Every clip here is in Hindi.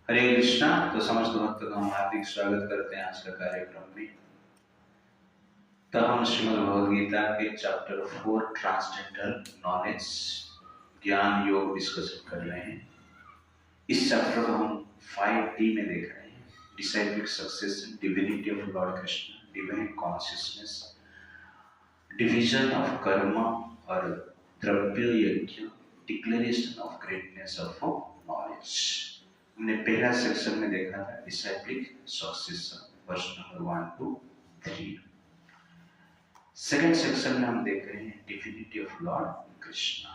हरे कृष्णा। तो समस्त भक्तों का हम हार्दिक स्वागत करते हैं आज का कार्यक्रम में। तो हम श्रीमद् भगवद गीता के चैप्टर 4 ट्रांसजेंडर नॉलेज ज्ञान योग डिस्कशन कर रहे हैं। इस चैप्टर को हम 5D में देख रहे हैं। डिसाइप्लिक success, divinity of Lord Krishna, divine consciousness, division of कर्म और द्रव्य यज्ञ, declaration of greatness of knowledge. हमने पहला सेक्शन में देखा था डिसाइप्लिक सक्सेशन, वर्ष नंबर 1 to 3। सेकेंड सेक्शन में हम देख रहे हैं डिविनिटी ऑफ लॉर्ड कृष्णा।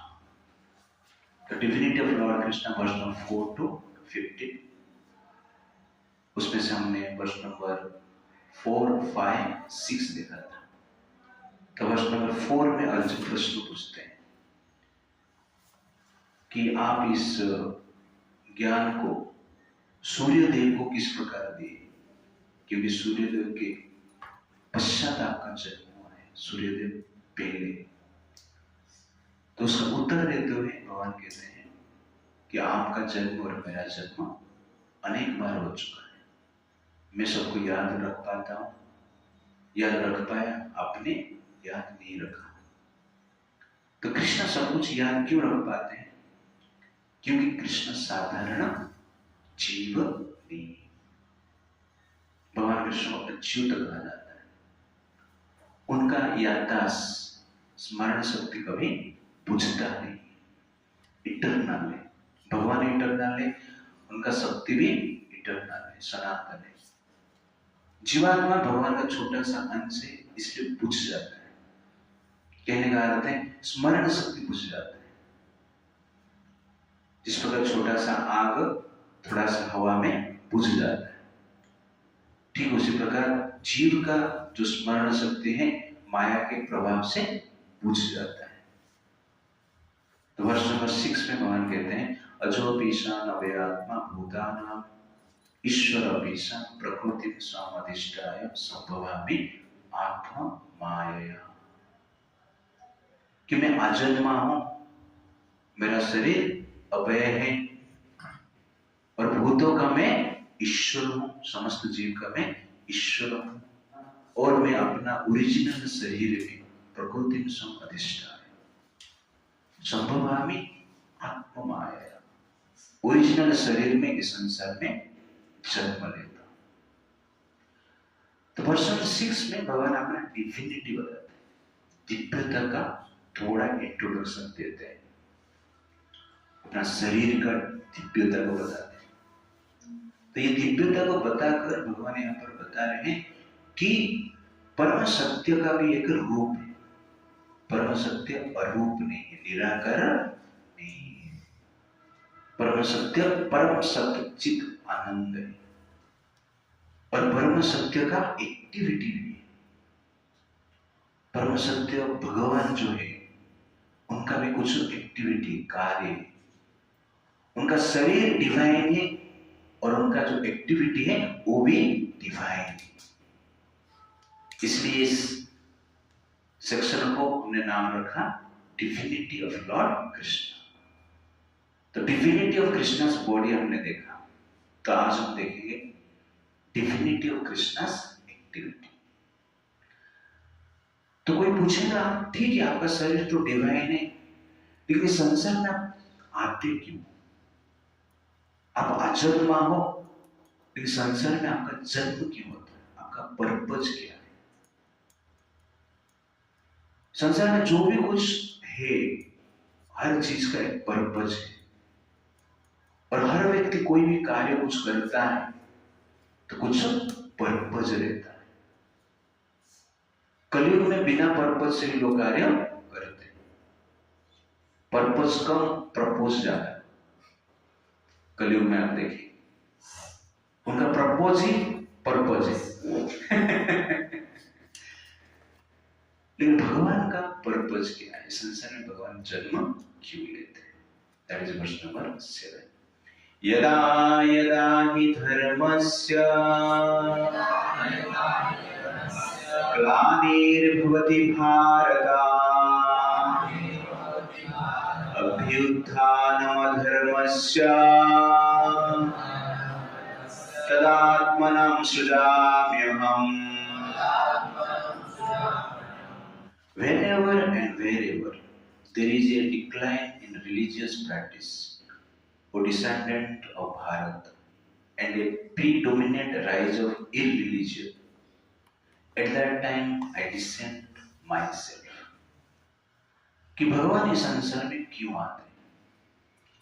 तो डिविनिटी ऑफ लॉर्ड कृष्णा वर्ष नंबर 4 to 15। उसमें से हमने वर्ष नंबर 4, 5, 6 देखा था। तो वर्ष नंबर 4 में अर्जुन प्रश्न पूछते हैं कि आप इस ज्ञान को सूर्यदेव को किस प्रकार दिए, क्योंकि सूर्यदेव के पश्चात आपका जन्म हुआ है, सूर्यदेव पहले। तो उसका उत्तर देते हुए भगवान कहते हैं कि आपका जन्म और मेरा जन्म अनेक बार हो चुका है, मैं सबको याद रख पाता हूं, याद रख पाया, आपने याद नहीं रखा। तो कृष्ण सब कुछ याद क्यों रख पाते हैं? क्योंकि कृष्ण साधारण जीव नहीं। भगवान कृष्ण को अच्युत कहा जाता है। उनका याददाश्त, स्मरण शक्ति कभी बुझता नहीं। इटरनल है, भगवान इटरनल है, उनका शक्ति भी इटरनल है, सनातन है। जीवात्मा भगवान का छोटा सा अंश है, इसलिए बुझ जाता है। कहने का अर्थ है स्मरण शक्ति बुझ जाता है। जिस प्रकार छोटा सा आग थोड़ा सा हवा में बुझ जाता है, ठीक उसी प्रकार जीव का जो स्मरण शक्ति है माया के प्रभाव से बुझ जाता है। तो वर्ष नंबर 6 में भगवान कहते हैं अजोपीशान अव्ययात्मा भूतानां ईश्वरपीशान प्रकृति स्वामधिष्ठाय संभवामि आत्मा मायया। कि मैं अजन्मा हूं, मेरा शरीर अव्यय है, और भूतों का मैं ईश्वर हूं, समस्त जीव का मैं ईश्वर हूं, और मैं अपना ओरिजिनल शरीर में प्रकृति में अधिष्ठान संभवामि आत्मा माया। ओरिजिनल शरीर में इस संसार में जन्म लेता। तो वर्ष 6 में भगवान अपना डिविनिटी बताते हैं, दिव्यता का थोड़ा इंट्रोडक्शन देते हैं, अपना शरीर का दिव्यता को बताते हैं। तो ये दिव्यता को बताकर भगवान यहाँ पर बता रहे हैं कि परम सत्य का भी एक रूप है। परम सत्य अरूप नहीं है, निराकार नहीं है। परम सत्य परम सत्य चित आनंद है, और परम सत्य का एक्टिविटी नहीं है। परम सत्य भगवान जो है उनका भी कुछ एक्टिविटी, कार्य है। उनका शरीर डिवाइन है और उनका जो एक्टिविटी है वो भी डिवाइन है। इसलिए इस सेक्शन को हमने नाम रखा डिविनिटी ऑफ लॉर्ड कृष्ण। तो डिविनिटी ऑफ कृष्णास बॉडी हमने देखा, तो आज हम देखेंगे डिविनिटी ऑफ कृष्णास एक्टिविटी। तो कोई पूछेगा ठीक है आपका शरीर तो डिवाइन है, लेकिन संसार में आप आते क्यों? आप अजन्मा हो, लेकिन संसार में आपका जन्म क्यों होता है? आपका पर्पज क्या है? संसार में जो भी कुछ है हर चीज का एक पर्पज है, और हर व्यक्ति कोई भी कार्य कुछ करता है तो कुछ पर्पज रहता है। कलयुग में बिना पर्पज से भी लोग कार्य करते हैं। पर्पज कम, प्रपोज ज्यादा। कलयुग में आप देखिए उनका प्रपोज ही पर्पज है। लेकिन भगवान का पर्पज क्या है? संसार में भगवान जन्म क्यों लेते हैं? That is verse number 7। यदा यदा हि धर्मस्य ग्लानिर्भवति Bharat अभ्युत्थानमधर्मस्य तदात्मनं सृजाम्यहम्. Whenever and wherever there is a decline in religious practice or descendant of Bharat and a predominant rise of irreligion, at that time I dissent myself. कि भगवान इस संसार में क्यों आते,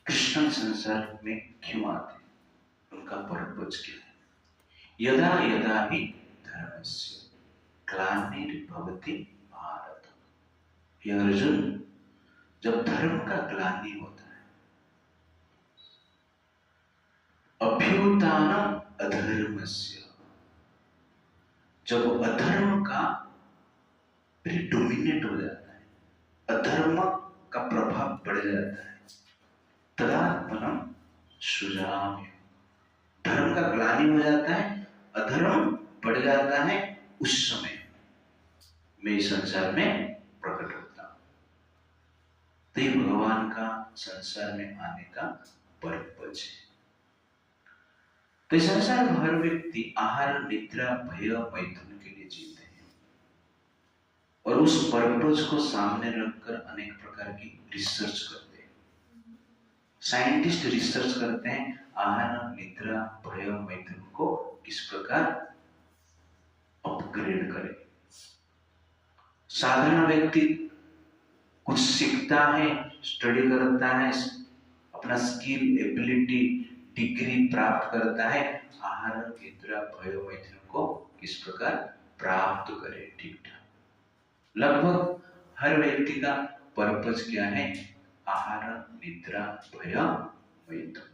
कृष्ण संसार में क्यों आते, उनका पर्पज क्या है. यदा यदा हि धर्मस्य ग्लानिर्भवति भारत. ये अर्जुन, जब धर्म का ग्लानि होता है, अभ्युत्थानम् अधर्मस्य, जब अधर्म का प्रिडोमिनेट हो जाता है, अधर्म का प्रभाव बढ़ जाता है, तदात्मनं सृजाम्यहम्, धर्म का ग्लानि हो जाता है, अधर्म बढ़ जाता है, उस समय मैं इस संसार में प्रकट होता हूं. तो ये भगवान का संसार में आने का पर्पज है. तो इस संसार में हर व्यक्ति आहार, निद्रा, भय, मैथुन के लिए जीते हैं और उस पर्पज को सामने रखकर अनेक प्रकार की रिसर्च करते हैं. साइंटिस्ट रिसर्च करते हैं आहार, निद्रा, भय, मैथुन को किस प्रकार अपग्रेड करें. साधारण व्यक्ति कुछ सीखता है, स्टडी करता है, अपना स्किल, एबिलिटी, डिग्री प्राप्त करता है, आहार, निद्रा, भय, मैथुन को किस प्रकार प्राप्त करे ठीक ठाक. लगभग हर व्यक्ति का पर्पज क्या है, आहार, निद्रा, भय, मैथुन.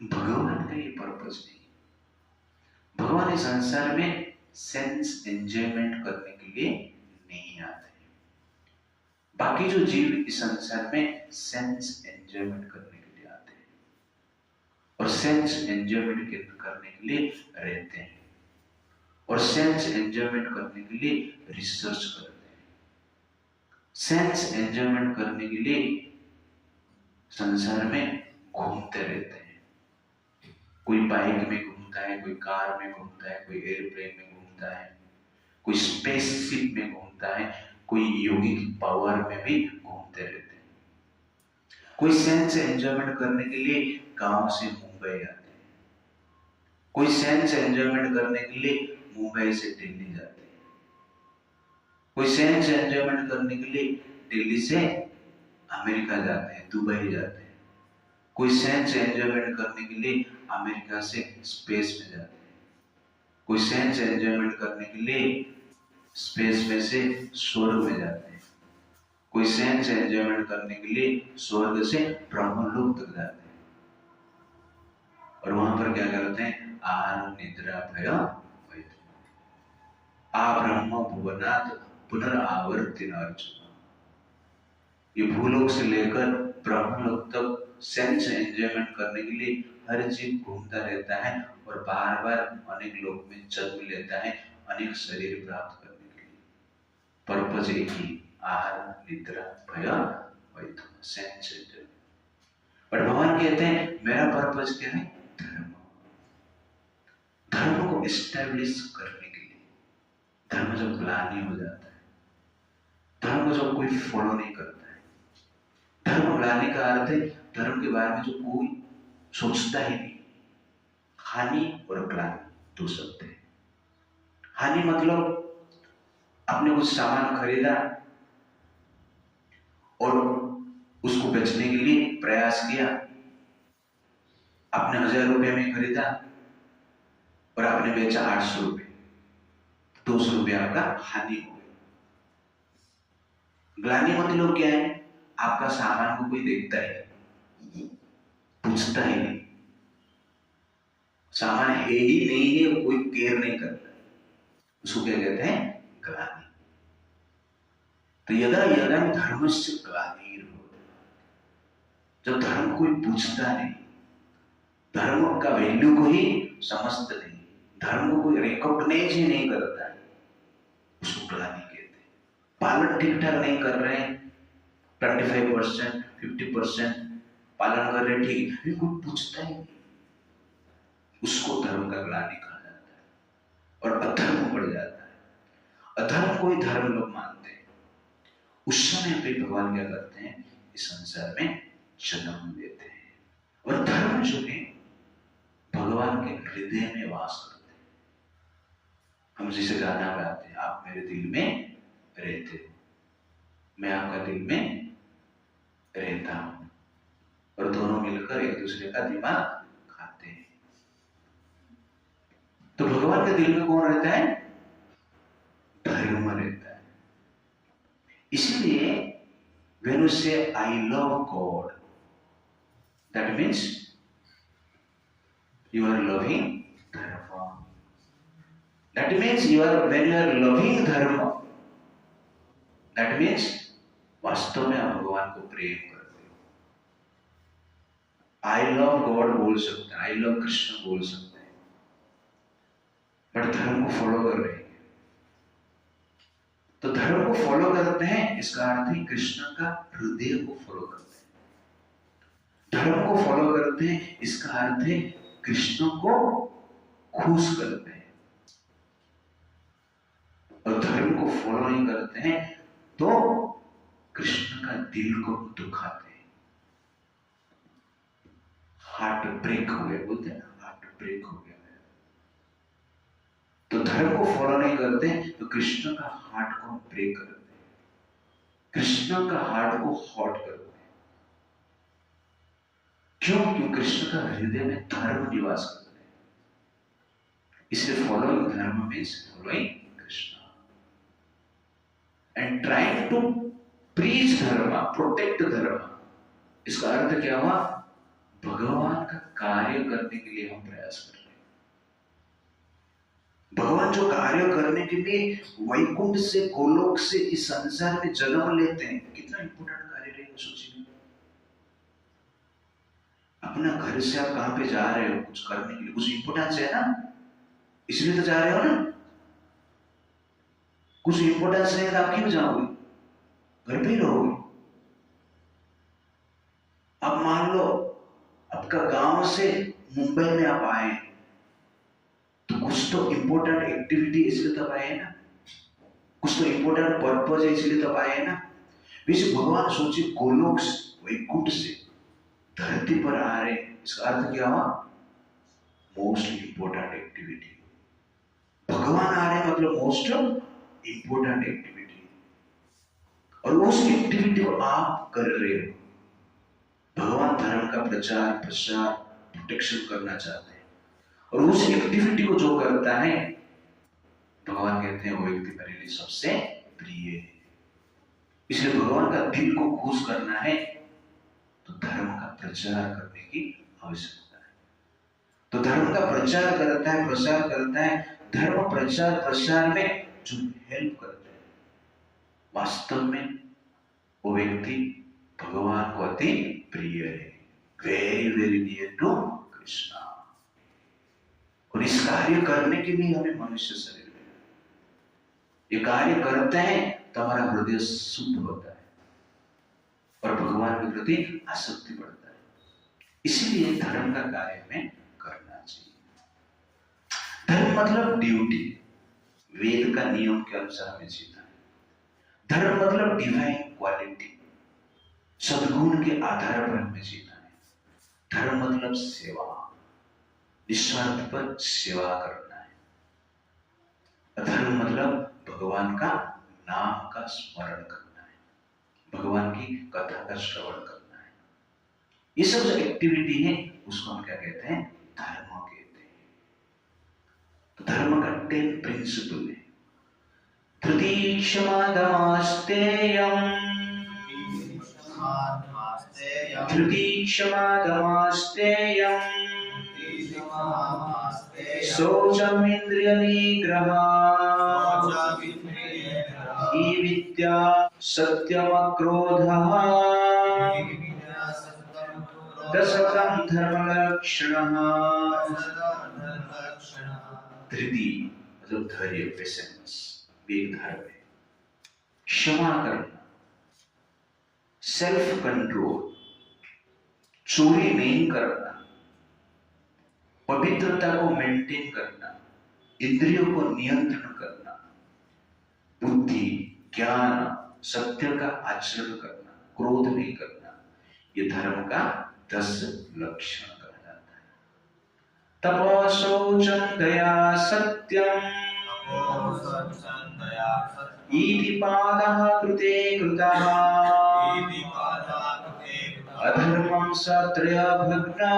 भगवान का ये पर्पज नहीं. भगवान इस संसार में सेंस एंजॉयमेंट करने के लिए नहीं आते. बाकी जो जीव इस संसार में सेंस एंजॉयमेंट करने के लिए आते हैं और सेंस एंजॉयमेंट करने के लिए रहते हैं और सेंस एंजॉयमेंट करने के लिए रिसर्च करते हैं. सेंस एंजॉयमेंट करने के लिए संसार में घूमते रहते हैं. कोई बाइक में घूमता है, कोई कार में घूमता है, कोई एयरप्लेन में घूमता है, कोई स्पेसशिप में घूमता है, कोई योगिक पावर में भी घूमते रहते हैं. कोई सेंस एंजॉयमेंट करने के लिए गांव से मुंबई आते हैं, कोई सेंस एंजॉयमेंट करने के लिए मुंबई से दिल्ली जाते हैं, कोई सेंस एंजॉयमेंट करने के लिए दिल्ली से अमेरिका जाते हैं, दुबई जाते हैं, कोई सेंस एंजॉयमेंट करने के लिए अमेरिका से स्पेस में जाते हैं, कोई सेंस एंजॉयमेंट करने के लिए स्पेस में से स्वर्ग में जाते हैं, कोई सेंस एंजॉयमेंट करने के लिए स्वर्ग से ब्रह्मलोक तक जाते हैं और वहां पर क्या करते हैं, आहार, निद्रा, भय, मैथुन. आ ब्रह्म भुवनात् पुनरावर्तिन अर्जुन. ये भूलोक से लेकर ब्रह्मलोक तक सेंस एंजॉयमेंट करने के लिए हर जीव घूमता रहता है और बार बार अनेक लोक में जन्म लेता है, अनेक शरीर प्राप्त करने के लिए. पर्पज एक ही, आहार, निद्रा, भय, मैथुन, सेंस एंजॉयमेंट. पर भगवान कहते हैं मेरा पर्पज क्या है, धर्म. धर्म को एस्टैब्लिश करने के लिए. धर्म जब ग्लानि हो जाता है, धर्म को जब कोई फॉलो नहीं करता है, धर्म ग्लानि का अर्थ है धर्म के बारे में जो कोई सोचता ही नहीं. हानि और ग्लानि दो शब्द है. हानि मतलब आपने कुछ सामान खरीदा और उसको बेचने के लिए प्रयास किया, आपने 1000 रुपए में खरीदा और आपने बेचा 800 रुपए, 200 रुपए आपका हानि हो गया. ग्लानि मतलब क्या है, आपका सामान को कोई देखता है, पूछता ही नहीं, सामान है ही नहीं है, कोई केयर नहीं करता, उसको क्या कहते हैं, ग्लानि. तो यदा यदा धर्मस्य ग्लानिर्भवति, जब धर्म कोई पूछता नहीं, धर्म का वैल्यू को ही समझता नहीं, धर्म को कोई रिकॉग्नाइज ही नहीं करता है, उसको ग्लानि कहते हैं. पालन ठीक ठाक नहीं कर रहे हैं, 25%, 50% पालन कर रहे, ठीक है, कोई पूछता ही नहीं, उसको धर्म का ग्लानि कहा जाता है और अधर्म बढ़ जाता है। अधर्म को ही धर्म लोग मानते हैं। उस समय पे भगवान क्या करते हैं, इस संसार में जन्म देते हैं और धर्म जो है भगवान के हृदय में वास करते हैं। हम जिसे गाना गाते हैं, आप मेरे दिल में रहते हो, मैं आपका दिल में रहता हूं, और दोनों मिलकर एक दूसरे का दिमाग खाते हैं। तो भगवान के दिल में कौन रहता है, धर्म रहता है। इसलिए when you say I love God, that means you are loving dharma. That means when you are loving dharma, that means वास्तव में आप भगवान को प्रेम करते हो। I love God बोल सकते हैं, I love कृष्ण बोल सकते हैं, बट धर्म को फॉलो कर रहे हैं। तो धर्म को फॉलो करते हैं, इसका अर्थ है कृष्ण का हृदय को फॉलो करते हैं। धर्म को फॉलो करते हैं, इसका अर्थ है कृष्ण को खुश करते हैं। और धर्म को फॉलो नहीं करते हैं तो कृष्ण का दिल को दुखाते हैं। हार्ट ब्रेक हो गया, बोलते हैं ना, हार्ट ब्रेक हो गया। तो धर्म को फॉलो नहीं करते तो कृष्ण का हार्ट को ब्रेक करते हैं, कृष्ण का हार्ट को हॉट करते हैं। क्यों कृष्ण का हृदय में धर्म निवास करते हैं। इसलिए following dharma means following Krishna and trying to preach dharma, protect dharma. इसका अर्थ क्या हुआ, भगवान का कार्य करने के लिए हम प्रयास कर रहे हैं। भगवान जो कार्य करने के लिए वैकुंठ से, गोलोक से इस संसार में जन्म लेते हैं, कितना इंपॉर्टेंट कार्य रहेगा सोचिए। अपना घर से आप कहां पे जा रहे हो कुछ करने के लिए, कुछ इंपॉर्टेंस है ना, इसलिए तो जा रहे हो ना। कुछ इंपॉर्टेंस नहीं तो आप क्यों जाओगे, घर पे ही रहोगे। अब मान लो आपका गांव से मुंबई में आप आए तो कुछ तो इंपॉर्टेंट एक्टिविटी इसलिए तब आए ना, कुछ तो इंपॉर्टेंट पर्पज है इसलिए तब आए ना। वैसे भगवान सोचिए गोलोक वैकुंठ से धरती पर आ रहे, इसका अर्थ क्या हुआ, मोस्ट इंपॉर्टेंट एक्टिविटी। भगवान आ रहे मतलब मोस्ट इंपॉर्टेंट एक्टिविटी, और उस एक्टिविटी को आप कर रहे हो। भगवान धर्म का प्रचार प्रसार प्रोटेक्शन करना चाहते हैं, और उस एक्टिविटी को जो करता है भगवान कहते हैं वो व्यक्ति मेरे लिए सबसे प्रिय है। इसलिए भगवान का दिल को खुश करना है तो धर्म का प्रचार करने की आवश्यकता है। तो धर्म का प्रचार करता है, प्रसार करता है। धर्म प्रचार प्रसार में जो हेल्प करते हैं, वास्तव में वो व्यक्ति भगवान को अति प्रिय है, very very near to Krishna. और इस कार्य करने के लिए हमें मनुष्य शरीर में ये कार्य करते हैं तो हमारा हृदय शुद्ध होता है और भगवान के प्रति आसक्ति बढ़ता है। इसीलिए धर्म का कार्य हमें करना चाहिए। धर्म मतलब ड्यूटी, वेद का नियम के अनुसार हमें जीना है। धर्म मतलब डिवाइन क्वालिटी, सद्गुण के आधार पर हमें जीना है। धर्म मतलब सेवा, निस्वार्थ पर सेवा करना है। धर्म मतलब भगवान का नाम का स्मरण करना है, भगवान की कथा का श्रवण करना है। ये सब जो एक्टिविटी है उसको हम क्या कहते हैं, धर्म कहते हैं। तो धर्म का 10 प्रिंसिपल है। धृति क्षमा दमास्तेयम्, धृति क्षमा दमास्तेयम्, शौचम् इंद्रिय निग्रहः, ही विद्या सत्यम क्रोधः, दशकं धर्म लक्षणः। धृति मतलब धैर्य, पेशेंस, एक धर्म है। क्षमा करना, सेल्फ कंट्रोल, चोरी नहीं करना, पवित्रता को मेंटेन करना, इंद्रियों को नियंत्रण करना, बुद्धि, ज्ञान, सत्य का आचरण करना, क्रोध नहीं करना, ये धर्म का 10 लक्षण कहा जाता है। तपः शौचं दया सत्यम् इति पादः कृते कृतः अधर्मं सत्रय भग्ना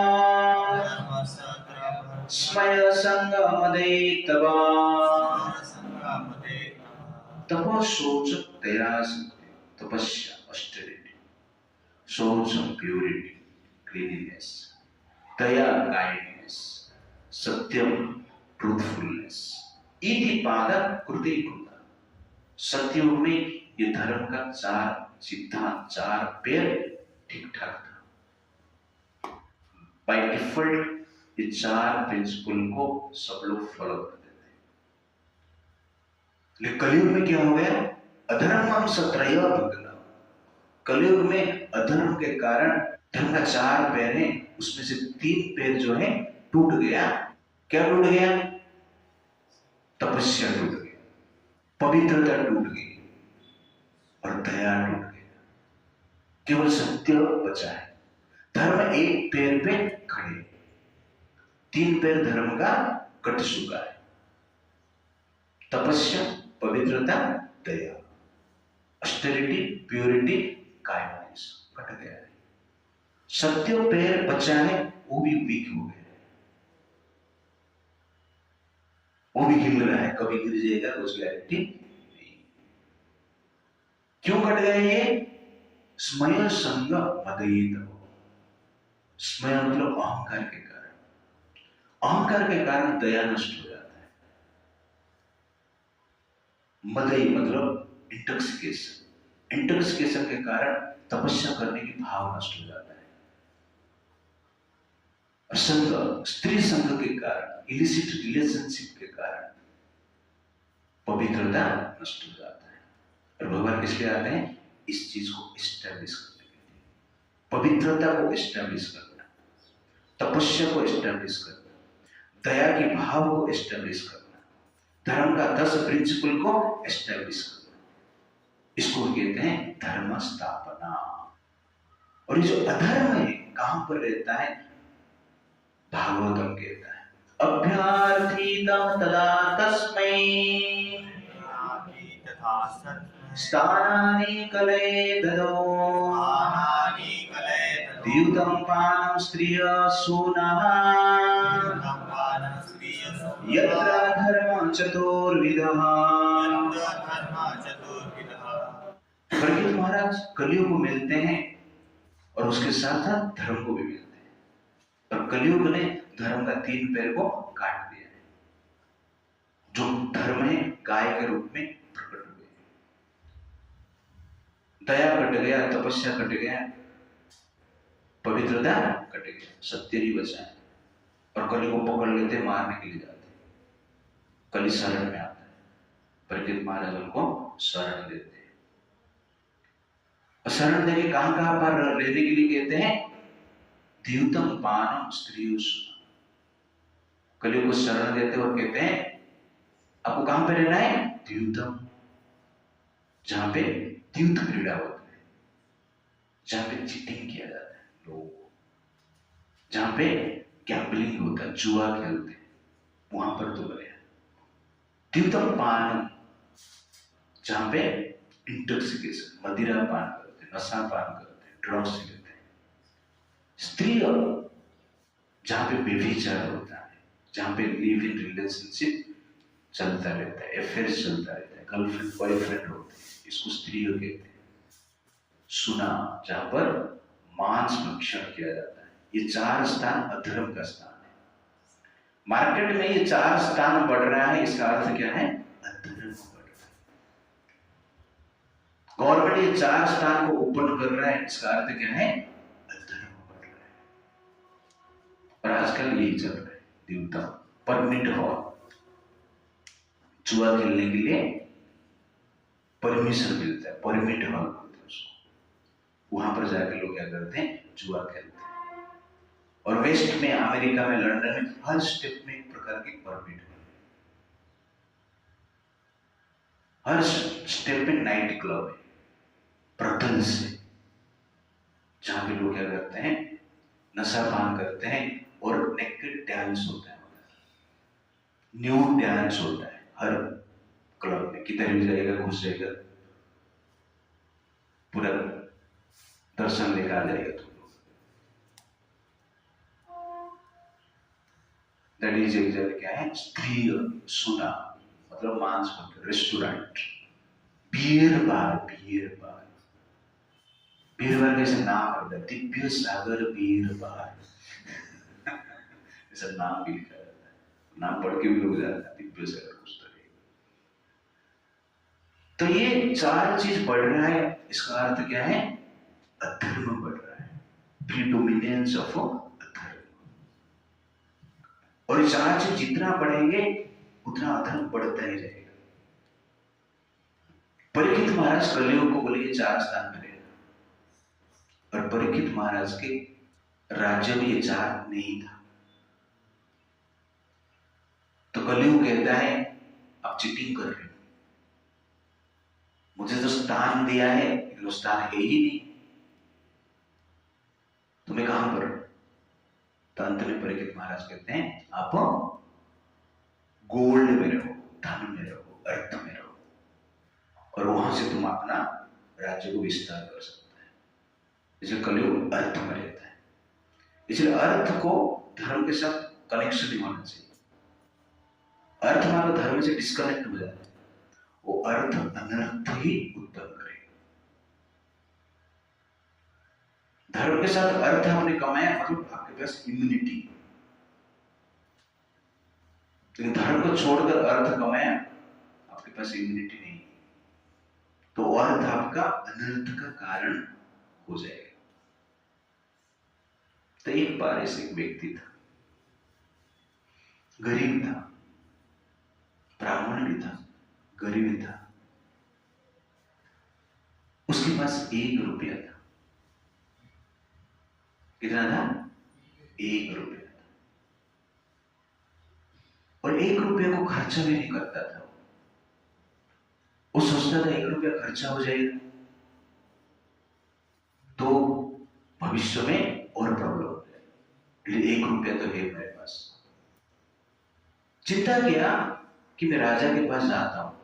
स्मय संगमदेतवा। तपः शौचं दया सत्यम, तपस्या ऑस्टेरिटी, शौचं प्योरिटी क्लीनलीनेस, दया काइंडनेस, सत्यम ट्रूथफुलनेस, इति पादः कृते कृतः। सत्ययुग में ये धर्म का 4 सिद्धांत, 4 पैर ठीक ठाक था। बाय डिफॉल्ट ये 4 प्रिंसिपल को सब लोग फॉलो करते थे। लेकिन कलयुग में क्या हो गया? अधर्मं सत्रय भग्ना। कलयुग में अधर्म के कारण धर्म का 4 पैर है, उसमें से 3 पैर जो है टूट गया। क्या टूट गया? तपस्या टूट गई, पवित्रता टूट गई और दया टूट गई। केवल सत्य बचा है। धर्म एक पैर पे खड़े, 3 पैर धर्म का कट चुका है। तपस्या, पवित्रता, दया, ऑस्टेरिटी, प्योरिटी, काइंडनेस कट गया है। सत्य पैर बचा है, वो भी वीक हो गया है, वो भी हिल रहा है, कभी गिर जाएगा उस गारंटी नहीं। क्यों कट गया ये? स्मय संग मदयित। स्मय मतलब अहंकार के कारण, अहंकार के कारण दया नष्ट हो जाता है। मदई मतलब इंटॉक्सिकेशन, इंटॉक्सिकेशन के कारण तपस्या करने की भाव नष्ट हो जाता है। संग, स्त्री संग के कारण, इलिसिट रिलेशनशिप के कारण पवित्रता नष्ट हो जाता है। और भगवान किस लिए आते हैं? इस चीज को एस्टैब्लिश करने के लिए, पवित्रता को एस्टैब्लिश करना, तपस्या को एस्टैब्लिश करना, दया की भाव को एस्टैब्लिश करना, धर्म का 10 प्रिंसिपल को एस्टैब्लिश करना। इसको कहते हैं धर्म स्थापना। और ये जो अधर्म है कहां पर रहता है? भागवतम कहता है अभ्यार्थितं तदा तस्मै स्थानानि कलये ददौ द्यूतं पानं स्त्रिय सूनः यत्र धर्म चतुर्विधः। प्रगति महाराज कलयुग को मिलते हैं और उसके साथ साथ धर्म को भी मिलते हैं। और कलयुग ने धर्म का 3 पैर को काट दिया है। जो धर्म है गाय के रूप में प्रकट हुए, दया कट गया, तपस्या कट गया, पवित्रता कट गया, सत्य नहीं बचा है। और कली को पकड़ लेते, मारने के लिए जाते, कली शरण में आता है, प्रगति महाराज उनको शरण देते हैं। शरण देके कहां कहां पर रहने के लिए कहते हैं? द्यूतम पानम स्त्रियों। कलियुग को शरण देते और कहते हैं आपको कहां पे रहना है? द्यूतम, जहां पे द्यूत क्रीड़ा होती है, जहां पे चीटिंग किया जाता है लोग, जहां पे गैम्बलिंग होता है, जुआ खेलते हैं, वहां पर तो गया। द्यूतम पानम, जहां पे इंटॉक्सिकेशन, मदिरा पान करते, नशा पान करते, ड्रग्स लेते हैं। स्त्री, जहां पे व्यभिचार होता है, जहां पे लिव इन रिलेशनशिप चलता रहता है, अफेयर चलता रहता है, गर्लफ्रेंड बॉयफ्रेंड होते हैं, इसको स्त्री कहते हैं। सुना, जहां पर मांस भक्षण किया जाता है। ये 4 स्थान अधर्म का स्थान है। मार्केट में ये 4 स्थान बढ़ रहा है, इसका अर्थ क्या है? अधर्म बढ़ रहा है। गवर्नमेंट ये 4 स्थान को ओपन कर रहा है, इसका अर्थ क्या है? अधर्म बढ़ रहा है। और आजकल यही चल रहा है, देवता परमिट हॉल, जुआ खेलने के लिए परमिशन मिलता है, परमिट हॉल बोलते हैं उसको। वहां पर जाकर लोग क्या करते हैं? जुआ खेलते हैं। और वेस्ट में, अमेरिका में, लंदन में हर स्टेप में एक प्रकार की परमिट है। हर स्टेप में नाइट क्लब है, ब्रथल से, जहां पे लोग क्या करते हैं, नशा पान करते हैं और नेकेड डांस होता है, न्यूड डांस होता है हर क्लब में। किधर भी जाएगा घुस जाएगा, पूरा दर्शन लेकर आ जाएगा तुम लोग। दैट इज एग्जैक्ट क्या है, स्त्री सुना मतलब मांस भोजन, restaurant, beer bar, beer bar, beer bar कैसे नाम है, दिव्य सागर बियर बार ऐसा नाम भी लिखा जाता है, नाम पढ़ के भी लोग जाते हैं, दिव्य सागर कुछ तो ये चार चीज बढ़ रहा है, इसका अर्थ क्या है, अधर्म बढ़ रहा है, प्रीडोमिनेंस ऑफ अधर्म। और ये चार चीज जितना बढ़ेंगे उतना अधर्म बढ़ता ही जाएगा। परीक्षित महाराज कलयुग को बोले चार स्थान में रहना, और परीक्षित महाराज के राज्य में ये चार नहीं था। तो कलयुग कहता है आप चीटिंग कर रहे हो, मुझे तो स्थान दिया है लेकिन स्थान है ही नहीं, तुम्हें कहां पर। तो अंत में परीक्षित महाराज कहते हैं आप गोल्ड में रहो, धन में रहो, अर्थ में रहो, और वहां से तुम अपना राज्य को विस्तार कर सकते हैं। इसलिए कलयुग अर्थ में रहता है, इसलिए अर्थ को धर्म के साथ कनेक्शन नहीं होना चाहिए। अर्थ मानो धर्म से डिस्कनेक्ट हो जाता है, वो अर्थ अनर्थ ही उत्पन्न करेगा। धर्म के साथ अर्थ हमने कमाया मतलब आपके पास इम्यूनिटी, लेकिन धर्म को छोड़कर अर्थ कमाया आपके पास इम्यूनिटी नहीं, तो अर्थ आपका अनर्थ का कारण हो जाएगा। तो एक बार ऐसे एक व्यक्ति था, गरीब था, ब्राह्मण भी था, गरीब भी था, उसके पास 1 रुपया था। कितना था? 1 रुपया था, और 1 रुपया को खर्चा भी नहीं करता था। वो सोचता था 1 रुपया खर्चा हो जाएगा तो भविष्य में और प्रॉब्लम हो जाएगी, 1 रुपया तो है मेरे पास। चिंता किया कि मैं राजा के पास जाता हूं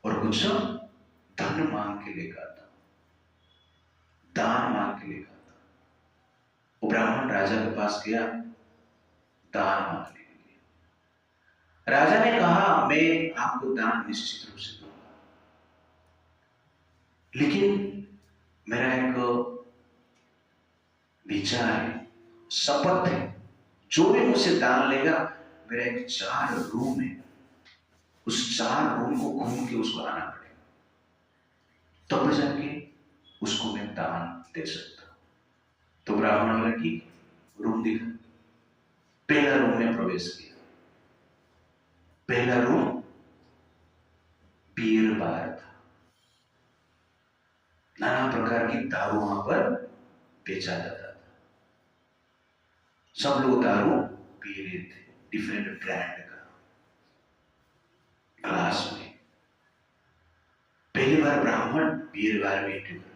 और कुछ धन मांग के लेकर आता हूं, दान मांग के लेकर आता हूं। वो ब्राह्मण राजा के पास गया दान मांगने के लिए। राजा ने कहा मैं आपको दान निश्चित रूप से दूंगा, लेकिन मेरा एक विचार है, शपथ है, जो भी मुझसे दान लेगा, मेरा एक 4 रूम है, उस 4 रूम को घूम के उसको आना पड़ेगा, तब जाके उसको मैं दान दे सकता हूं। तो ब्राह्मण ने की रूम दिखा, पहला रूम में प्रवेश किया। पहला रूम बियर बार था, नाना प्रकार की दारू वहां पर बेचा जाता था। सब लोग दारू पी रहे थे, डिफरेंट ब्रांड का, ग्लास में। पहली बार ब्राह्मण बियर बार में एंट्री कर गया,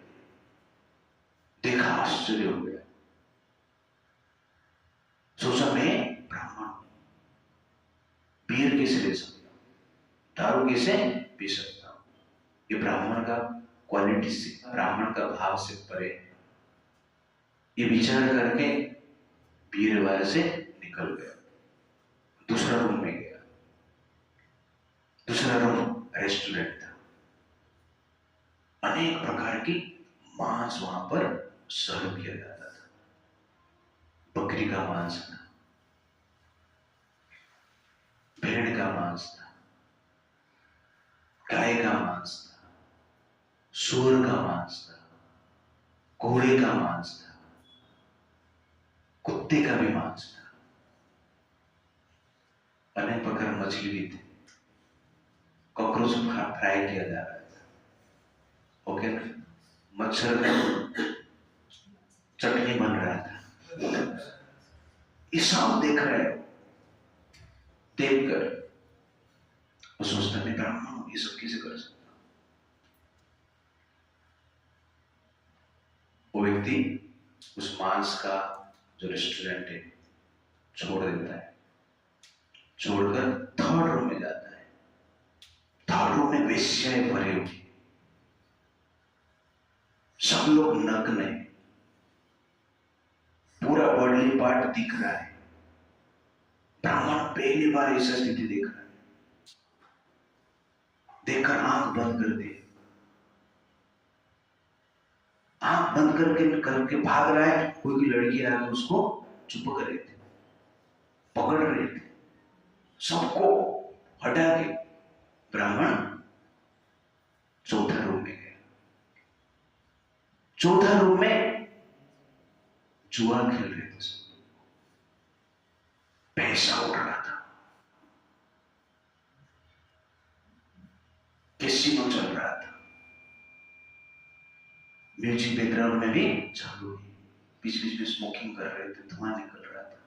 देखा आश्चर्य हो गया, सोचा मैं ब्राह्मण बियर कैसे ले सकता हूं, दारू कैसे पी सकता हूं। ये ब्राह्मण का क्वालिटी से, ब्राह्मण का भाव से परे, ये विचार करके बियर बार से निकल गया। दूसरा रूम में गया, दूसरा रूम रेस्टोरेंट था, अनेक प्रकार की मांस वहां पर सर्व किया जाता था। बकरी का मांस था, भेड़ का मांस था, गाय का मांस था, सूअर का मांस था, घोड़े का मांस था, कुत्ते का भी मांस था, अनेक प्रकार मछली भी थी, कॉकरोच फ्राई किया जा रहा था, ओके, मच्छर का चटनी बन रहा था, ये सब देख रहे हो, देखकर वो सोचता मैं ब्राह्मण हूं, ये सब कैसे कर सकता। वो व्यक्ति उस मांस का जो रेस्टोरेंट है छोड़ देता है, छोड़कर थर्ड रूम में जाता है। थर्ड रूम में वेश्याएं भरे हुए, सब लोग नग्न है, पूरा बॉडी पार्ट दिख रहा है। ब्राह्मण पहली बार ऐसा स्थिति देख रहा है, देखकर आंख बंद कर दे, आंख बंद करके भाग रहा है। कोई लड़की आकर उसको चुप कर रही थी, पकड़ रही थी, सबको हटा के ब्राह्मण चौथा रूम में गया। चौथा रूम में जुआ खेल रहे थे, पैसा उड़ रहा था, कैसीनो चल रहा था, म्यूजिक बैकग्राउंड में भी चालू है, बीच बीच में स्मोकिंग कर रहे थे, धुआं निकल रहा था।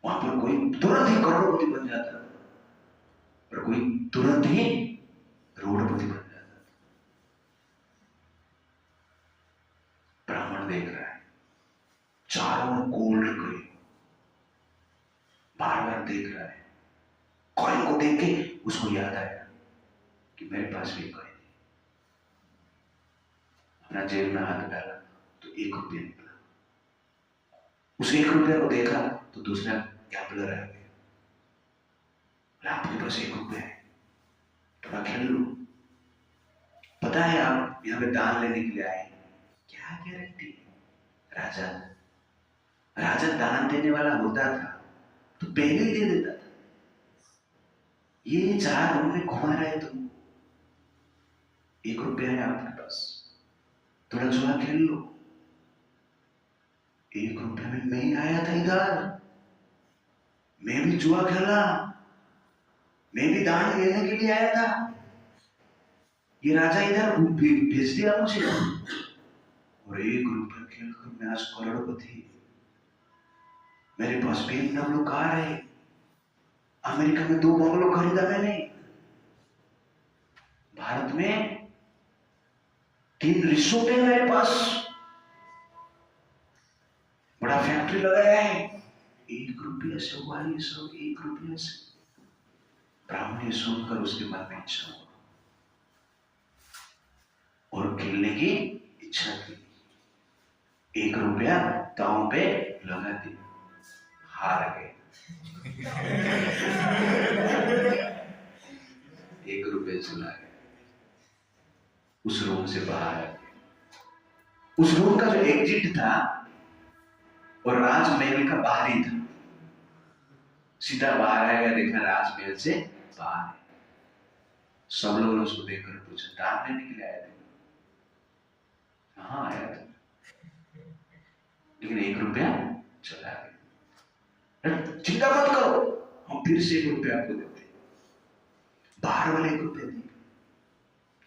वहां पर कोई तुरंत ही करोड़पति बन जाता और कोई तुरंत ही करोड़पति बन जाता। ब्राह्मण देख रहा है, चारों गोल्ड कोई बार बार देख रहा है। कॉइन को देख के उसको याद आया कि मेरे पास भी कॉइन है। अपना जेब में हाथ डाला तो 1 रुपया निकला। उस 1 रुपया को देखा तो दूसरा गैम्बलर आ गया, आपके पास 1 रुपया है, थोड़ा खेल लो। पता है आप यहाँ पे दान लेने के लिए आए, क्या गारंटी है? राजा दान देने वाला होता था तो पहले ही दे देता था। ये 4 रूम में घुमा रहा है तुम, 1 रुपया है आपके पास, थोड़ा जुआ खेल लो। 1 रुपया में मैं ही आया था इधर, मैं भी जुआ खेला, मैं भी दान लेने के लिए आया था। ये राजा इधर भेज दिया मुझे, और 1 रुपया खेलकर मैं आज करोड़पति। मेरे पास BMW कार है, अमेरिका में 2 बंगलो खरीदा मैंने, भारत में 3 रिसोर्ट है मेरे पास, बड़ा फैक्ट्री लगाया है। 1 रुपया से हुआ ये सब, 1 रुपया से। ब्राह्मण ने सुनकर उसके मन में इच्छा हुआ और खेलने की इच्छा की। 1 रुपया दांव पे लगा दिया, हार गए। 1 रुपये चला गया। उस रूम से बाहर आ गए। उस रूम का जो एग्जिट था और राजमहल का बाहरी था, सीधा बाहर आएगा, देखा राजमहल से बाहर है। सब लोगों ने उसको देखकर पूछा, दान लेने के लिए आए थे? हाँ आया था, लेकिन 1 रुपया चला गया। चिंता मत करो, हम फिर से 1 रुपया आपको देते। बाहर वाले 1 रुपया दिए,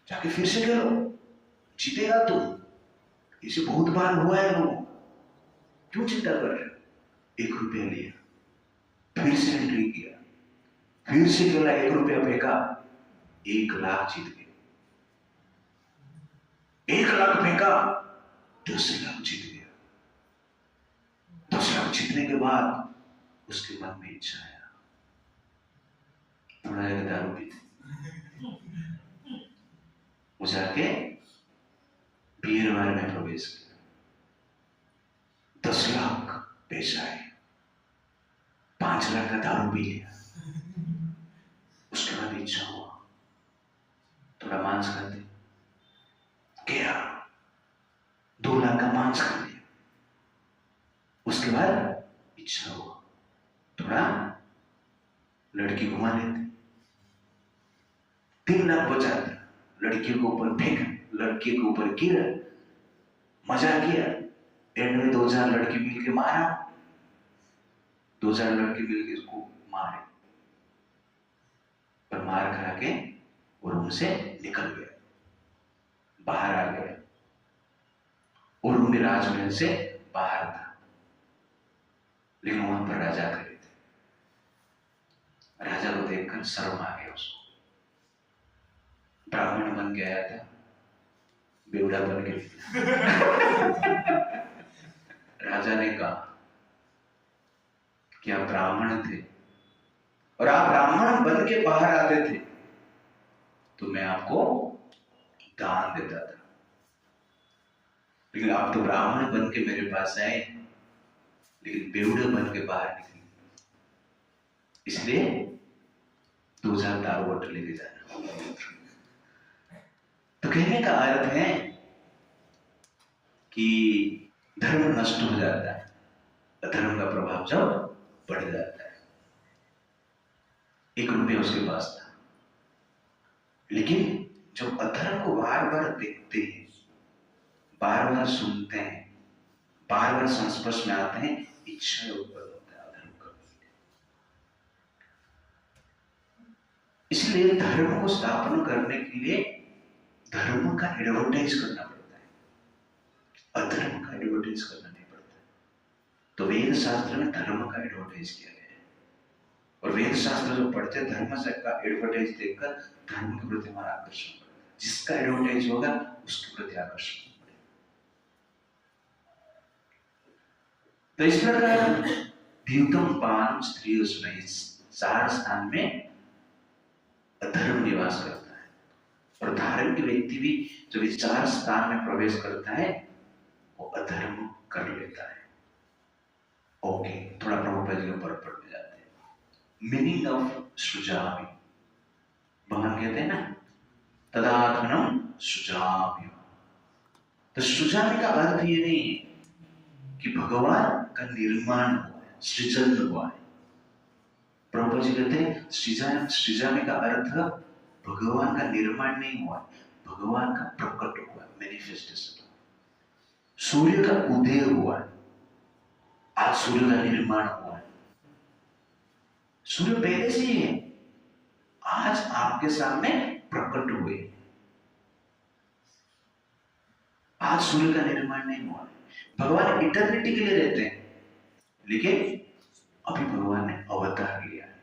जाके फिर से खेलो, जीतेगा तुम। इसे बहुत बार हुआ है, वो क्यों चिंता कर रहे? 1 रुपया लिया, फिर से एंट्री किया, फिर से खेला, 1 रुपया फेंका, 1 लाख जीत गए। 1 लाख फेंका, 10 लाख जीत गया। 10 लाख जीतने के बाद उसके मन में इच्छा आया, थोड़ा एक दारू पीते। वो जाके बियर बार में प्रवेश किया, 10 लाख पैसा है, 5 लाख का दारू पी लिया। उसके बाद इच्छा हुआ थोड़ा मांस खाते, गया 2 लाख का मांस खा लिया। उसके बाद इच्छा हुआ थोड़ा लड़की घुमा लेते, 3 लाख बचा दिया, लड़की के ऊपर फेंका, लड़की के ऊपर गिरा, मजा किया। एंड में 2-4 लड़की मिलके मारा, 2-4 लड़की मिलके इसको मारे, पर मार खा के वो रूम से निकल गया, बाहर आ गया। और रूम में राजमहल से बाहर था, लेकिन वहां पर राजा खड़े थे। राजा को देखकर शर्म आ गया उसको। ब्राह्मण बन के आया था, बेवड़ा बन के राजा ने कहा कि आप ब्राह्मण थे और आप ब्राह्मण बन के बाहर आते थे तो मैं आपको दान देता था, लेकिन आप तो ब्राह्मण बन के मेरे पास आए लेकिन बेवड़े बन के बाहर निकले, इसलिए 2000 दारू बोतल लेके जाना। तो कहने का अर्थ है कि धर्म नष्ट हो जाता है, अधर्म का प्रभाव जब बढ़ जाता है। 1 रुपया उसके पास था, लेकिन जब अधर्म को बार बार देखते हैं, बार बार सुनते हैं, बार बार संस्पर्श में आते हैं, इच्छा उत्पन्न होता है अधर्म करने के लिए। इसलिए धर्म को स्थापना करने के लिए धर्म का एडवर्टाइज करना पड़ता है, अधर्म का एडवर्टाइज करना नहीं पड़ता। तो वेद शास्त्र में धर्म का एडवर्टाइज किया गया है, और वेद शास्त्र जो पढ़ते हैं धर्म का एडवर्टाइज देखकर धर्म के प्रति हमारा आकर्षण बढ़ेगा। जिसका एडवर्टाइज होगा उसके प्रति आकर्षण बढ़ेगा। तो इस प्रकार द्यूतम पान स्त्रियों सुनाई 4 स्थान में अधर्म निवास करता है, और धार्मिक व्यक्ति भी जब इस 4 स्थान में प्रवेश करता है वो अधर्म कर लेता है। ओके, थोड़ा प्रभुपाद जी के ऊपर पढ़ने जाते हैं। मीनिंग ऑफ सृजामि, भगवान कहते हैं ना तदात्मनम सृजामि। तो सृजामि का अर्थ ये नहीं है कि भगवान का निर्माण हुआ है, सृजन हुआ है। प्रभुपाद जी कहते हैं सृजामि का अर्थ भगवान का निर्माण नहीं हुआ है, भगवान का प्रकट हुआ है, मैनिफेस्टेशन। सूर्य का उदय हुआ है, आज सूर्य का निर्माण हुआ है। सूर्य पहले से ही है, आज आपके सामने प्रकट हुए। आज सूर्य का निर्माण नहीं हुआ है। भगवान इटर्निटी के लिए रहते हैं, लेकिन अभी भगवान ने अवतार लिया है,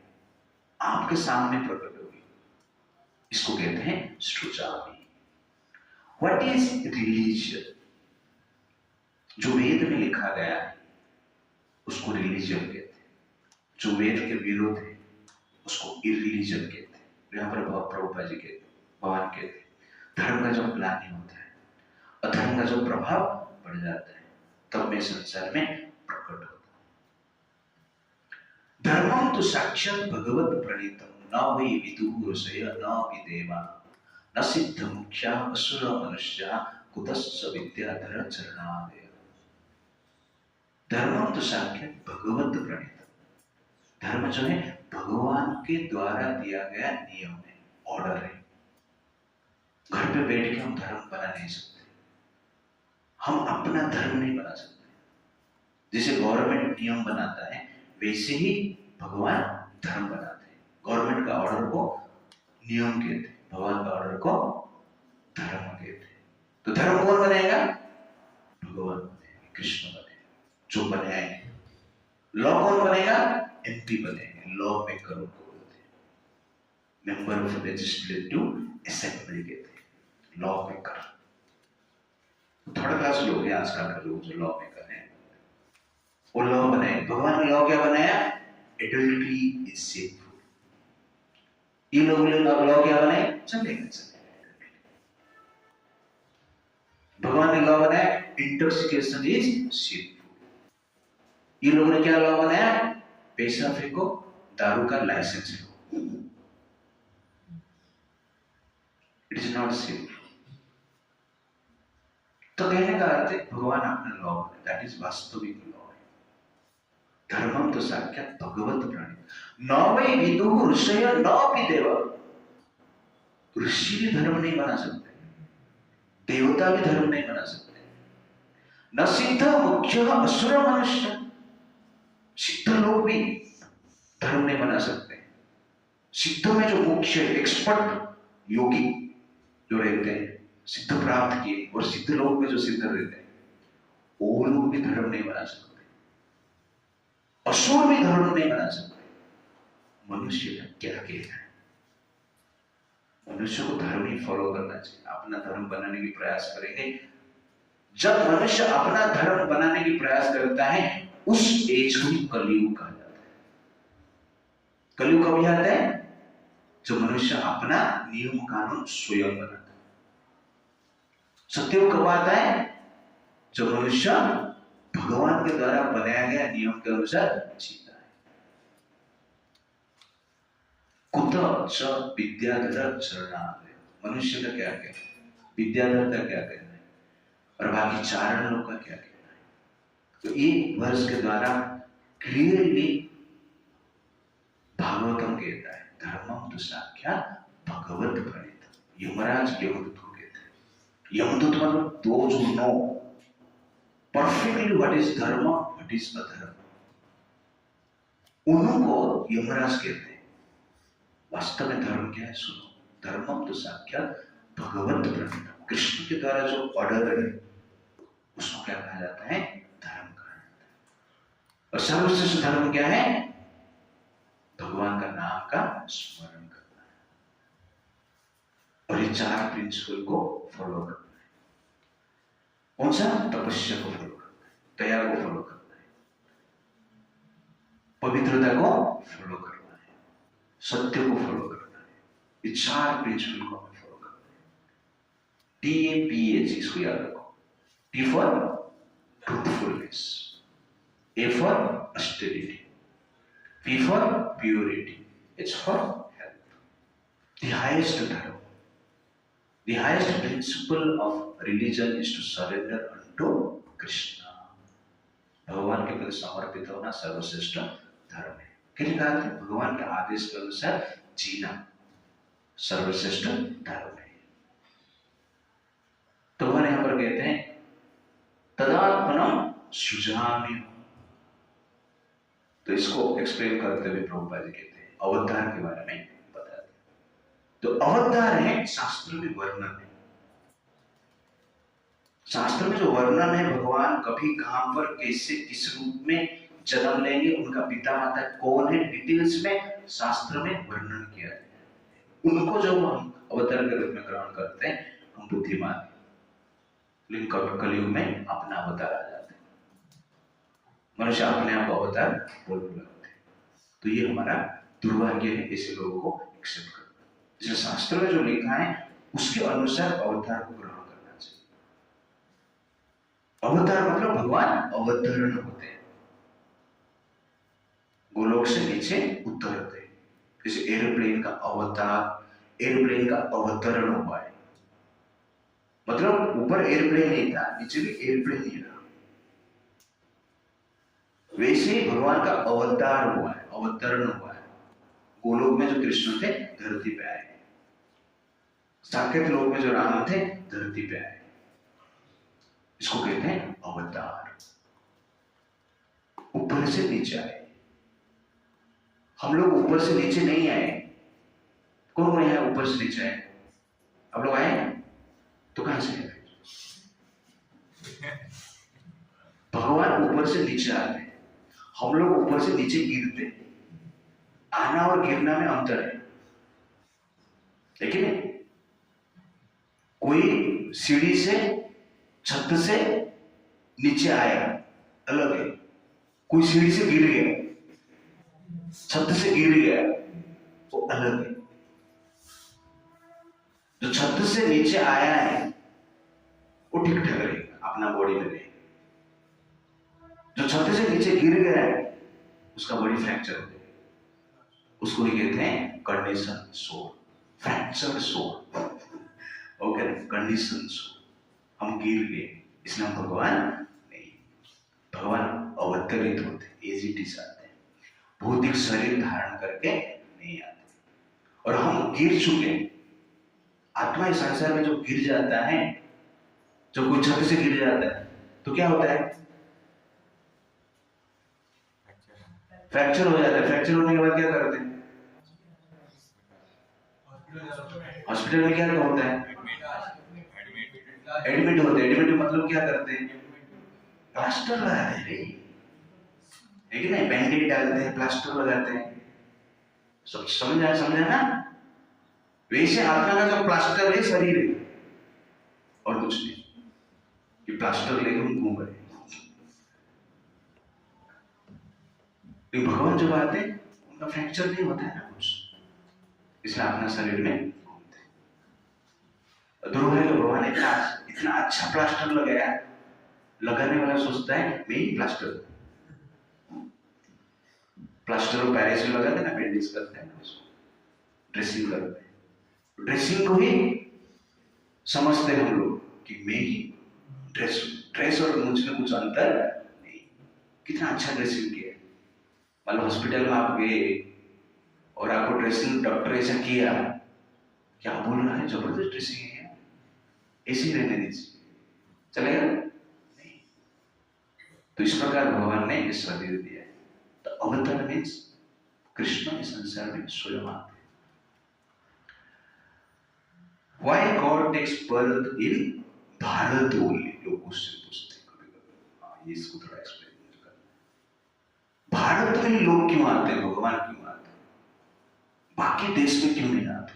आपके सामने प्रकट हुए। इसको कहते हैं सृजामि। What is religion? जो वेद में लिखा गया है उसको रिलीजियन कहते हैं, जो वेद के विरोध है उसको इररिलीजियन कहते हैं। यहाँ पर प्रभुपाद जी कहते, भगवान कहते धर्म का जब ग्लानि होता है, अधर्म का जो प्रभाव बढ़ जाता है, तब मैं संसार में प्रकट होता हूं। धर्मम तो साक्षात भगवत प्रणीतम, न वै विदुः ऋषयः न अपि देवाः न सिद्ध मुख्या असुर मनुष्या कुतश्च विद्याधर चरणादय। धर्मम तो साक्षात भगवत प्रणीतम, धर्म जो है भगवान के द्वारा दिया गया नियम है, ऑर्डर है। घर पे बैठ के हम धर्म बना नहीं सकते, हम अपना धर्म नहीं बना सकते। जैसे गवर्नमेंट नियम बनाता है वैसे ही भगवान धर्म बनाते हैं। गवर्नमेंट का ऑर्डर को नियम कहते हैं, भगवान का ऑर्डर को धर्म कहते हैं। तो धर्म कौन बनाएगा? भगवान बनेगा, कृष्ण बनेगा, जो बनाए। लॉ कौन बनेगा? एमपी बनेंगे, लॉ मेकर उनको बोलते हैं, मेंबर ऑफ लेजिस्लेटिव असेंबली कहते हैं, लॉ मेकर। थर्ड क्लास लोग हैं आजकल के लोग जो लॉ मेकर हैं, वो लॉ बनाए। भगवान ने लॉ क्या बनाया? Adultery is sinful. ये लोगों ने लॉ क्या बनाए? चलेगा चलेगा। भगवान ने लॉ बनाया इंटॉक्सिकेशन इज सिंफुल। ये लोगों ने क्या लॉ बनाया? पैसा फेंको, दारू का लाइसेंस लो। It is not sinful. तो कहने का अर्थ है भगवान अपना लॉ बनाए, दैट इज वास्तविक लॉ है। धर्मम तो साक्षात भगवत प्रणीत, न वै विदुः ऋषयः न अपि देवाः। ऋषि भी धर्म नहीं बना सकते, देवता भी धर्म नहीं बना सकते। न सिद्ध मुख्य असुर मनुष्य, सिद्ध लोग भी धर्म नहीं बना सकते। सिद्ध में जो मुख्य एक्सपर्ट योगी जो रहते हैं, सिद्ध प्राप्त किए और सिद्ध लोग में जो सिद्ध रहते हैं, वो लोग भी धर्म नहीं बना सकते, असुर भी धर्म नहीं बना सकते। मनुष्य का क्या कहना है? मनुष्य को धर्म ही फॉलो करना चाहिए। अपना धर्म बनाने की प्रयास करेंगे। जब मनुष्य अपना धर्म बनाने की प्रयास करता है, उस एज को ही कलयुग कहा जाता है। कलयुग कभी आता है? जो मनुष्य अपना नियम कानून स्वयं बनाता है। सत्ययुग कब आता है? जो मनुष्य भगवान के द्वारा बनाया गया नियम के अनुसार जीता है। कुत च विद्याधर चरणालय, मनुष्य का क्या कहना है, विद्याधर का क्या कहना है, और बाकी चारण लोग का क्या कहना है? तो एक वर्ष के द्वारा क्लियरली भागवतम कहता है, धर्मम तो साक्षात भगवत प्रणीत। यमराज यमदूत को कहते हैं। यमदूत मतलब those who know perfectly what is धर्म, व्हाट इज अधर्म, उनको यमराज कहते हैं। वास्तव में धर्म क्या है? सुनो, धर्मम तो साक्षात भगवत प्रणीत। कृष्ण के द्वारा जो ऑर्डर है उसको क्या कहा जाता है? धर्म कहा जाता है। और सर्वश्रेष्ठ धर्म क्या है? भगवान का नाम का स्मरण करना है और ये चार प्रिंसिपल को फॉलो करना है। कौन सा? तपस्या को फॉलो करना है, दया को फॉलो करना है, पवित्रता को फॉलो करना है, सत्य को फॉलो करना है। ये चार प्रिंसिपल को हमें फॉलो करना है। TAPH, इसको याद रखो। T for truthfulness, A for austerity, P for purity, H for health. The highest dharma, the highest principle of religion is to surrender unto Krishna. भगवान के प्रति समर्पित होना सर्वश्रेष्ठ धर्म है। किसी कहा था? भगवान के आदेश के अनुसार जीना सर्वश्रेष्ठ धर्म है। तो भगवान यहां पर कहते हैं तदात्मनम सृजामि। तो इसको एक्सप्लेन करते हुए प्रभुपाद जी कहते हैं अवतार के बारे में बता दें। तो अवतार है शास्त्र में वर्णन है। शास्त्र में जो वर्णन है, भगवान कभी कहां पर कैसे किस रूप में जन्म लेंगे, उनका पिता माता कौन है, डिटेल्स में शास्त्र में वर्णन किया है। उनको जब हम अवतार के रूप में ग्रहण करते हैं, हम बुद्धिमान हैं, लेकिन कलयुग में अपना अवतार आ जाते हैं। मनुष्य अपने आप अवतार बोलने लगते हैं। तो ये हमारा दुर्भाग्य है ऐसे लोगों को एक्सेप्ट करना। इसलिए शास्त्र में जो लिखा है उसके अनुसार अवतार को ग्रहण करना चाहिए। अवतार मतलब भगवान अवतरण होते हैं, गोलोक से नीचे उतरते हैं। जैसे एयरप्लेन का अवतार, एयरप्लेन का अवतरण हुआ है, मतलब ऊपर एयरप्लेन नहीं था, नीचे भी एयरप्लेन नहीं रहा। वैसे ही भगवान का अवतार हुआ है, अवतरण हुआ है। गोलोक में जो कृष्ण थे धरती पे आए, साकेत लोक में जो राम थे धरती पे आए। इसको कहते हैं अवतार। ऊपर से नीचे आए। हम लोग ऊपर से नीचे नहीं आए। कौन कौन है ऊपर से नीचे आए? आप लोग आए तो कहां से आए? भगवान ऊपर से नीचे आते हैं, हम लोग ऊपर से नीचे गिरते। आना और गिरना में अंतर है, लेकिन कोई सीढ़ी से छत से नीचे आया अलग है, कोई सीढ़ी से गिर गया, छत से गिर गया, वो अलग है। जो छत से नीचे आया है वो ठीक ठाक रहेगा, अपना बॉडी में रहेगा। जो छत से नीचे गिर गया है उसका बॉडी फ्रैक्चर हो गया, उसको ही कहते हैं condition soul, fracture soul. Okay, condition soul. हम गिर गए इसलिए हम भगवान नहीं, भगवान अवतरित होते, एज इट इज आते हैं, भौतिक शरीर धारण करके नहीं आते। और हम गिर चुके, आत्मा इस संसार में जो गिर जाता है, जो कोई छत से गिर जाता है तो क्या होता है? फ्रैक्चर हो जाता है। फ्रैक्चर होने के बाद क्या करते हैं? हॉस्पिटल में क्या होता है? एडमिट होते हैं। एडमिट मतलब क्या करते हैं? प्लास्टर लगाते हैं रे, है कि नहीं? बैंडेड डालते हैं, प्लास्टर लगाते हैं, सब समझा ना? वैसे आत्मा का जो प्लास्टर है शरीर है और कुछ नहीं, कि प्लास्टर लेके हम घूम रहे। लेकिन भगवान जब आते हैं उनका फ्रैक्चर नहीं होता है ना कुछ, इसलिए अपना शरीर में घूमते। दुर्भाग्य भगवान इतना अच्छा प्लास्टर लगाया, लगाने वाला सोचता है मैं ही प्लास्टर और पैरिस में लगाते ना, बैंडेज करते हैं ना, उसको ड्रेसिंग करते हैं, ड्रेसिंग को ही समझते हैं हम लोग कि मैं ही ड्रेस और मुझ में कुछ अंतर नहीं। कितना अच्छा ड्रेसिंग किया, मतलब हॉस्पिटल में आप गए और आपको ड्रेसिंग डॉक्टर ऐसा किया, क्या बोल रहा है जबरदस्त ड्रेसिंग है, ऐसे ही रहने दीजिए, चलेगा नहीं। तो इस प्रकार भगवान ने इस शरीर दिया है। तो अवतार मीन्स कृष्ण इस संसार में स्वयं आते। Why God takes birth in Bharat only? लोग क्वेश्चन पूछते हैं कभी कभी, ये इसको थोड़ा एक्सप्लेन कर। भारत में लोग क्यों आते हैं, भगवान क्यों आते हैं, बाकी देश में क्यों नहीं आते?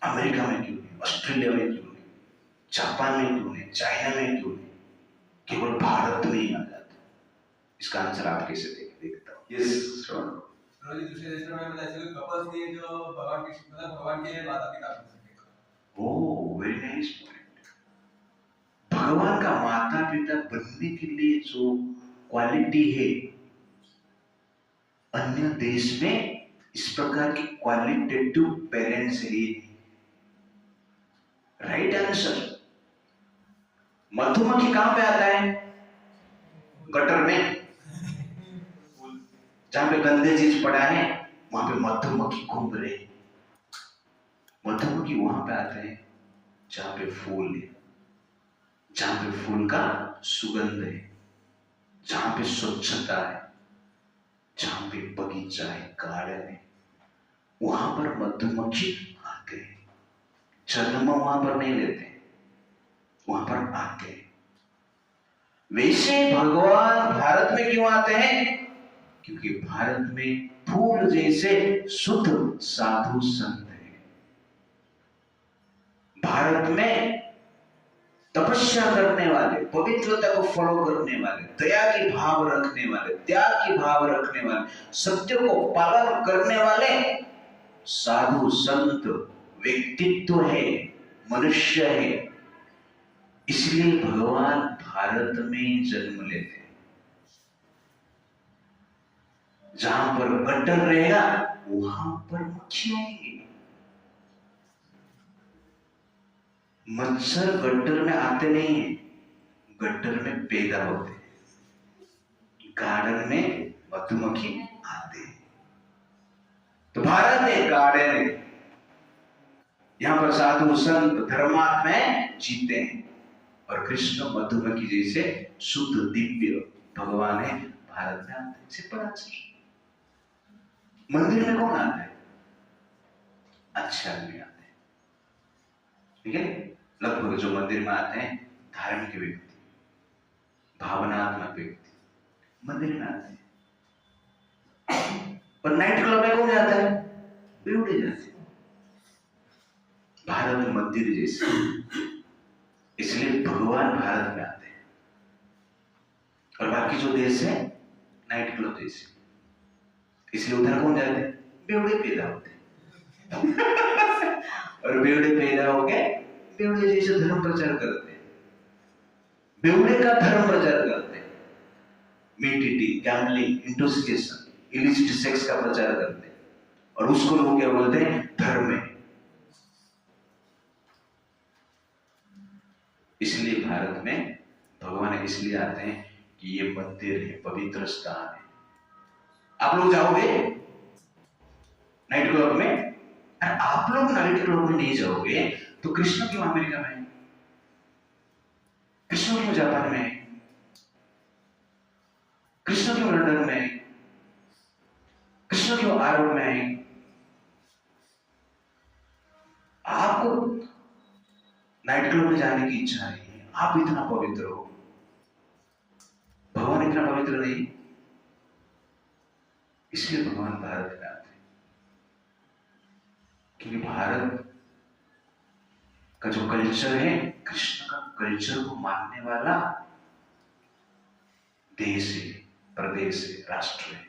अमेरिका में क्यों नहीं, ऑस्ट्रेलिया में क्यों नहीं, जापान में क्यों नहीं, चाइना में क्यों नहीं, केवल भारत में ही आ जाते? इसका आंसर आप कैसे देखता हो? यस श्रवण। दूसरे देशों में मतलब ऐसे कोई कपल्स नहीं है जो भगवान के माता पिता बन सके। Oh very nice point. भगवान का माता पिता बनने के लिए जो क्वालिटी है, अन्य देश में इस प्रकार की क्वालिटेटिव पेरेंट्स है। Right answer. मधुमक्खी कहां पे आता है? गटर में, जहां पे गंदे चीज पड़ा है वहां पे मधुमक्खी घूम रहे। मधुमक्खी वहां पे आते हैं जहां पे फूल है, जहां पे फूल का सुगंध है, जहां पे स्वच्छता है, जहां पे बगीचा है, गार्डन है, वहां पर मधुमक्खी आते हैं। जन्म वहां पर नहीं लेते, वहां पर आते हैं। वैसे भगवान भारत में क्यों आते हैं? क्योंकि भारत में फूल जैसे शुद्ध साधु संत है। भारत में तपस्या करने वाले, पवित्रता को फॉलो करने वाले, दया की भाव रखने वाले, त्याग की भाव रखने वाले, सत्य को पालन करने वाले साधु संत व्यक्तित्व है, मनुष्य है। इसलिए भगवान भारत में जन्म लेते हैं। जहां पर गटर रहेगा वहां पर मक्खी आएंगी। मच्छर गटर में आते नहीं है, गटर में पैदा होते हैं। गार्डन में मधुमक्खी आते हैं। तो भारत है गार्डन है, यहां पर साधु संत धर्मात्मा जीते हैं, और कृष्ण मधुमक्खी जैसे शुद्ध दिव्य भगवान है, भारत में आते हैं। Simple answer. मंदिर में कौन आता है? अच्छे आदमी आते हैं, ठीक है। लगभग जो मंदिर में आते हैं धार्मिक व्यक्ति, भावनात्मक व्यक्ति मंदिर में आते हैं। पर नाइट क्लब में कौन जाता है? बेवड़े जाते हैं। भारत में मंदिर जैसे, इसलिए भगवान भारत में आते हैं। और बाकी जो देश है नाइट क्लब जैसे, इसलिए उधर कौन जाते हैं? बेवड़े पैदा होते हैं। और बेवड़े पैदा हो गए, बेवड़े जैसे धर्म प्रचार करते हैं, बेवड़े का धर्म प्रचार करते हैं। Meat eating, gambling, intoxication, illicit sex का प्रचार करते हैं, और उसको लोग क्या बोलते हैं? धर्म है। इसलिए भारत में भगवान इसलिए आते हैं कि ये मंदिर है, पवित्र स्थान है। आप लोग जाओगे नाइट क्लब में, आप लोग नाइट क्लब में नहीं जाओगे तो कृष्ण क्यों अमेरिका में है? कृष्ण क्यों जापान में है? कृष्ण क्यों लंदन में है? कृष्ण क्यों अरब में है? आपको नाइट क्लब में जाने की इच्छा नहीं है, आप इतना पवित्र हो, इतना पवित्र नहीं, इसलिए भगवान भारत में आते हैं, क्योंकि भारत का जो कल्चर है, कृष्ण का कल्चर को मानने वाला देश है, प्रदेश है, राष्ट्र है,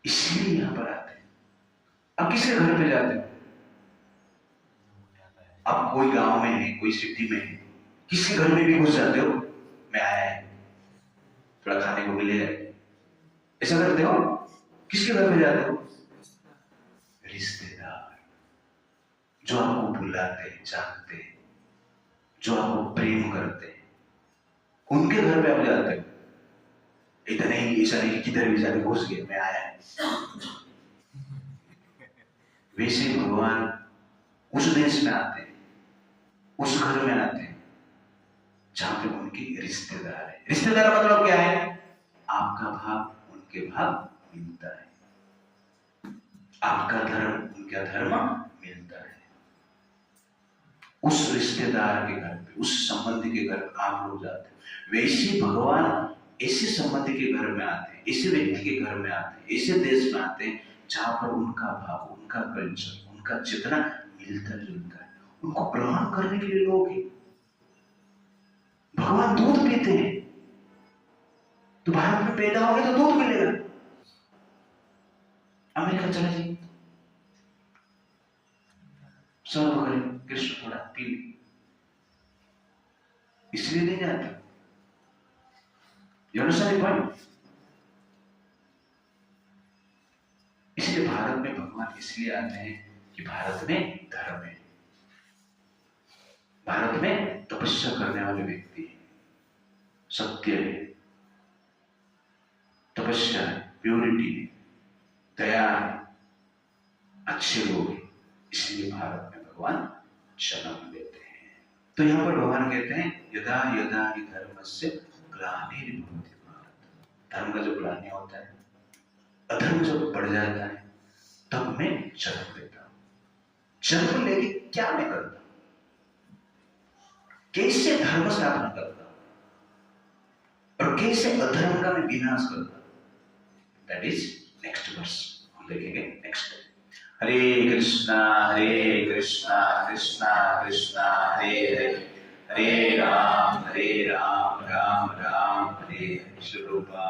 इसलिए यहां पर आते हैं। अब किसके घर पे जाते हो? अब कोई गांव में है, कोई सिटी में है, किसके घर में भी घुस जाते हो, मैं आया है, थोड़ा खाने को मिलेगा, ऐसा करते हो? किसके घर पे जाते हो? रिश्तेदार, जो आपको बुलाते, जानते, जो आपको प्रेम करते, उनके घर पे आप जाते हो। इतना ही ऐसा नहीं किधर भी जाके घुस गए, मैं आया है। वैसे भगवान उस देश में आते हैं, उस घर में आते हैं जहां पे उनके रिश्तेदार है। रिश्तेदार मतलब क्या है? आपका भाग उनके भाग मिलता है, आपका धर्म उनका धर्म मिलता है। उस रिश्तेदार के घर पे, उस संबंधी के घर आप लोग जाते हैं। वैसे भगवान ऐसे संबंधी के घर में आते हैं, ऐसे व्यक्ति के घर में आते हैं, ऐसे देश में आते हैं जहां पर उनका भाव, उनका कल्चर, उनका चेतना मिलता जुलता है, उनको ग्रहण करने के लिए लोग हैं। भगवान दूध पीते हैं, तो भारत में पैदा हो गए तो दूध मिलेगा। अमेरिका चले जाइए, सर्व करें, कृष्ण थोड़ा पी ली, इसलिए नहीं जाते। पॉइंट। इसलिए भारत में भगवान इसलिए आते हैं कि भारत में धर्म है, भारत में तपस्या करने वाले व्यक्ति है, सत्य है, तपस्या है, प्योरिटी है, दया है, अच्छे लोग हैं, इसलिए भारत में भगवान जन्म लेते हैं। तो यहाँ पर भगवान कहते हैं यदा यदा हि धर्मस्य ग्लानिर्भवति भारत। धर्म का जो ग्लानि होता है, अधर्म जब बढ़ जाता है, तब मैं जन्म लेता हूं। जन्म लेके क्या मैं करता हूं, कैसे धर्म स्थापना करता हूं और कैसे अधर्म का मैं विनाश करता हूं, दैट इज नेक्स्ट वर्स हम देखेंगे नेक्स्ट। हरे कृष्णा कृष्णा कृष्णा हरे हरे, हरे राम राम राम हरे हरे। श्री रूपा